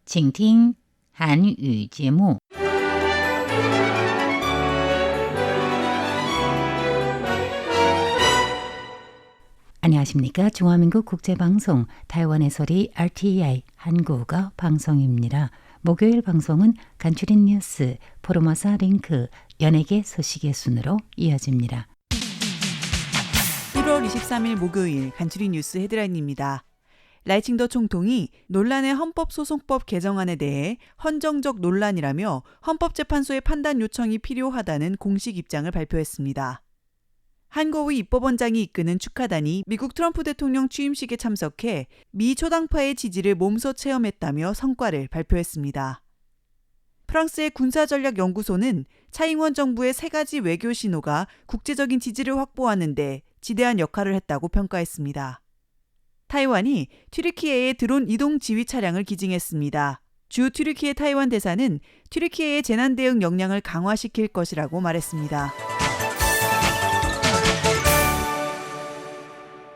请听韩语节目。 안녕하십니까? 중화민국 국제방송 타이완의 소리 RTI 한국어 방송입니다. 목요일 방송은 간추린 뉴스, 포르마사 링크, 연예계 소식의 순으로 이어집니다. 1월 23일 목요일 간추린 뉴스 헤드라인입니다. 라이칭더 총통이 논란의 헌법소송법 개정안에 대해 헌정적 논란이라며 헌법재판소의 판단 요청이 필요하다는 공식 입장을 발표했습니다. 한거위 입법원장이 이끄는 축하단이 미국 트럼프 대통령 취임식에 참석해 미 초당파의 지지를 몸소 체험했다며 성과를 발표했습니다. 프랑스의 군사전략연구소는 차잉원 정부의 3가지 외교 신호가 국제적인 지지를 확보하는 데 지대한 역할을 했다고 평가했습니다. 타이완이 튀르키예의 드론 이동 지휘 차량을 기증했습니다. 주 튀르키예 타이완 대사는 튀르키예의 재난 대응 역량을 강화시킬 것이라고 말했습니다.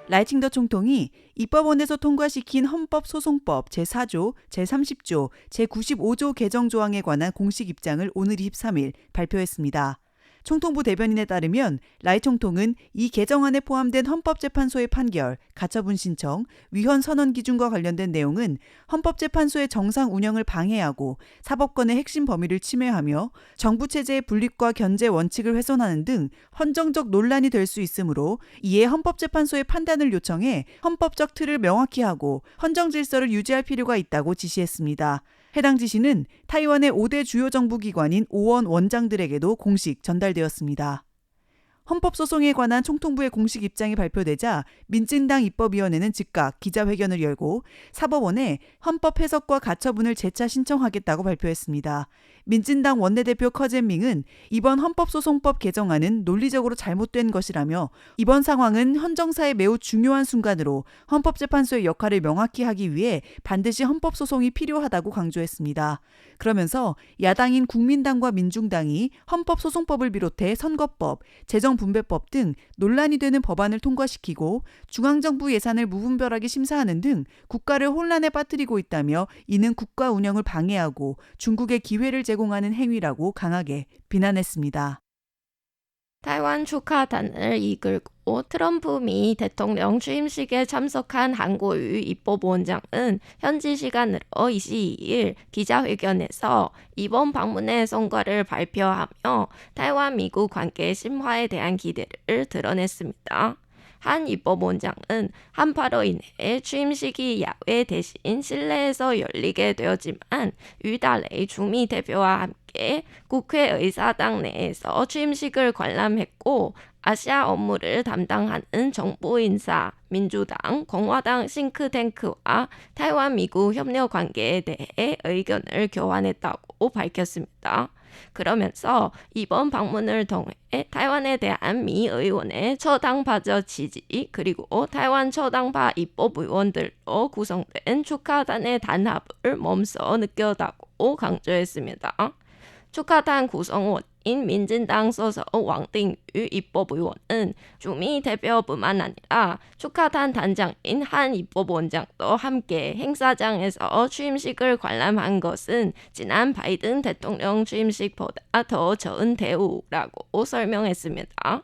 라이칭더 총통이 입법원에서 통과시킨 헌법소송법 제4조, 제30조, 제95조 개정 조항에 관한 공식 입장을 오늘 23일 발표했습니다. 총통부 대변인에 따르면 라이 총통은 이 개정안에 포함된 헌법재판소의 판결, 가처분 신청, 위헌 선언 기준과 관련된 내용은 헌법재판소의 정상 운영을 방해하고 사법권의 핵심 범위를 침해하며 정부 체제의 분립과 견제 원칙을 훼손하는 등 헌정적 논란이 될 수 있으므로 이에 헌법재판소의 판단을 요청해 헌법적 틀을 명확히 하고 헌정 질서를 유지할 필요가 있다고 지시했습니다. 해당 지시는 타이완의 5대 주요 정부기관인 5원 원장들에게도 공식 전달되었습니다. 헌법소송에 관한 총통부의 공식 입장이 발표되자 민진당 입법위원회는 즉각 기자회견을 열고 사법원에 헌법 해석과 가처분을 재차 신청하겠다고 발표했습니다. 민진당 원내대표 커젠밍은 이번 헌법소송법 개정안은 논리적으로 잘못된 것이라며 이번 상황은 헌정사의 매우 중요한 순간으로 헌법재판소의 역할을 명확히 하기 위해 반드시 헌법소송이 필요하다고 강조했습니다. 그러면서 야당인 국민당과 민중당이 헌법소송법을 비롯해 선거법, 재정분배법 등 논란이 되는 법안을 통과시키고 중앙정부 예산을 무분별하게 심사하는 등 국가를 혼란에 빠뜨리고 있다며 이는 국가 운영을 방해하고 중국에 기회를 제공하는 행위라고 강하게 비난했습니다. 타이완 축하단을 이끌고 트럼프 미 대통령 취임식에 참석한 한거위 입법원장은 현지 시간으로 22일 기자회견에서 이번 방문의 성과를 발표하며 타이완 미국 관계 심화에 대한 기대를 드러냈습니다. 한 입법원장은 한파로 인해 취임식이 야외 대신 실내에서 열리게 되었지만 유달레이 중미 대표와 함께 국회의사당 내에서 취임식을 관람했고 아시아 업무를 담당하는 정부 인사, 민주당, 공화당 싱크탱크와 타이완 미국 협력 관계에 대해 의견을 교환했다고 밝혔습니다. 그러면서 이번 방문을 통해 타이완에 대한 미 의원의 처당파적 지지 그리고 타이완 처당파 입법의원들로 구성된 축하단의 단합을 몸소 느꼈다고 강조했습니다. 축하단 구성원인 민진당 소속 왕띵유 입법의원은 주미 대표뿐만 아니라 축하단 단장인 한 입법원장도 함께 행사장에서 취임식을 관람한 것은 지난 바이든 대통령 취임식보다 더 좋은 대우라고 설명했습니다.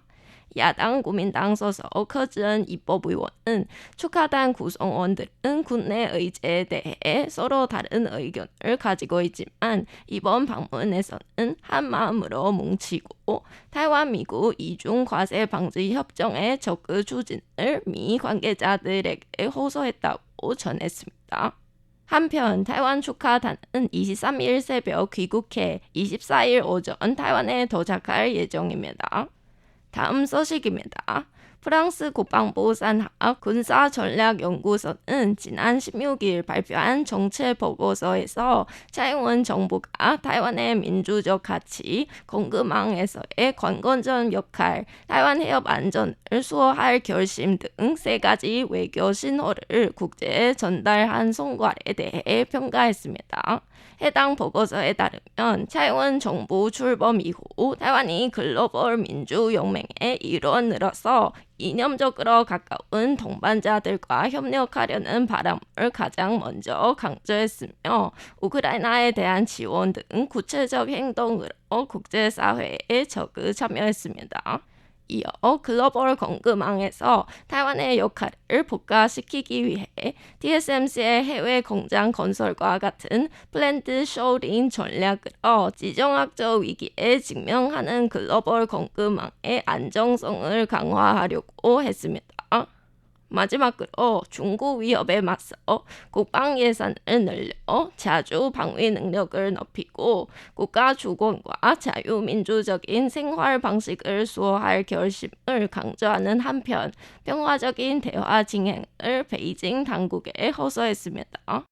야당 국민당 소속 커즈은 입법의원은 축하단 구성원들은 국내 의제에 대해 서로 다른 의견을 가지고 있지만 이번 방문에서는 한마음으로 뭉치고 타이완 미국 이중 과세 방지 협정의 적극 추진을 미 관계자들에게 호소했다고 전했습니다. 한편 타이완 축하단은 23일 새벽 귀국해 24일 오전 타이완에 도착할 예정입니다. 다음 소식입니다. 프랑스 국방부 산하 군사전략연구소는 지난 16일 발표한 정책 보고서에서 차잉원 정부가 타이완의 민주적 가치, 공급망에서의 관건적 역할, 타이완 해협 안전을 수호할 결심 등 3가지 외교 신호를 국제에 전달한 성과에 대해 평가했습니다. 해당 보고서에 따르면 차잉원 정부 출범 이후 타이완이 글로벌 민주연맹의 일원으로서 이념적으로 가까운 동반자들과 협력하려는 바람을 가장 먼저 강조했으며 우크라이나에 대한 지원 등 구체적 행동으로 국제사회에 적극 참여했습니다. 이어 글로벌 공급망에서 타이완의 역할을 복가시키기 위해 TSMC의 해외 공장 건설과 같은 플랜트 쇼링 전략으로 지정학적 위기에 직면하는 글로벌 공급망의 안정성을 강화하려고 했습니다. 마지막으로 중국 위협에 맞서 국방 예산을 늘려 자주 방위 능력을 높이고 국가 주권과 자유민주적인 생활 방식을 수호할 결심을 강조하는 한편 평화적인 대화 진행을 베이징 당국에 호소했습니다.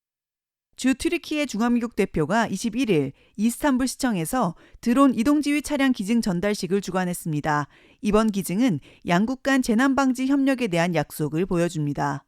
주 튀르키예 중화민국 대표가 21일 이스탄불 시청에서 드론 이동지휘 차량 기증 전달식을 주관했습니다. 이번 기증은 양국 간 재난방지 협력에 대한 약속을 보여줍니다.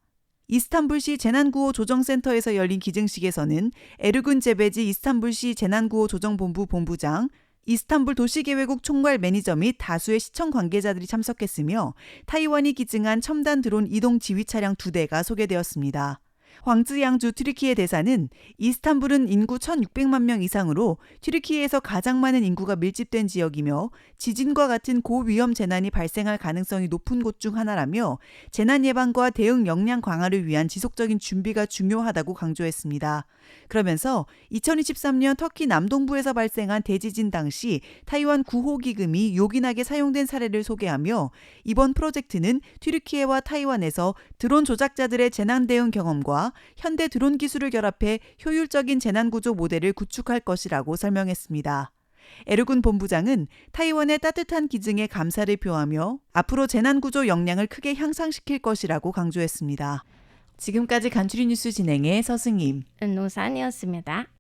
이스탄불시 재난구호 조정센터에서 열린 기증식에서는 에르군 제베지 이스탄불시 재난구호 조정본부 본부장, 이스탄불 도시계획국 총괄 매니저 및 다수의 시청 관계자들이 참석했으며 타이완이 기증한 첨단 드론 이동 지휘 차량 2대가 소개되었습니다. 황즈양주 튀르키예 대사는 이스탄불은 인구 1,600만 명 이상으로 튀르키예에서 가장 많은 인구가 밀집된 지역이며 지진과 같은 고위험 재난이 발생할 가능성이 높은 곳 중 하나라며 재난 예방과 대응 역량 강화를 위한 지속적인 준비가 중요하다고 강조했습니다. 그러면서 2023년 터키 남동부에서 발생한 대지진 당시 타이완 구호기금이 요긴하게 사용된 사례를 소개하며 이번 프로젝트는 튀르키예와 타이완에서 드론 조작자들의 재난 대응 경험과 현대 드론 기술을 결합해 효율적인 재난구조 모델을 구축할 것이라고 설명했습니다. 에르군 본부장은 타이완의 따뜻한 기증에 감사를 표하며 앞으로 재난구조 역량을 크게 향상시킬 것이라고 강조했습니다. 지금까지 간추린 뉴스 진행의 서승임, 노산이었습니다.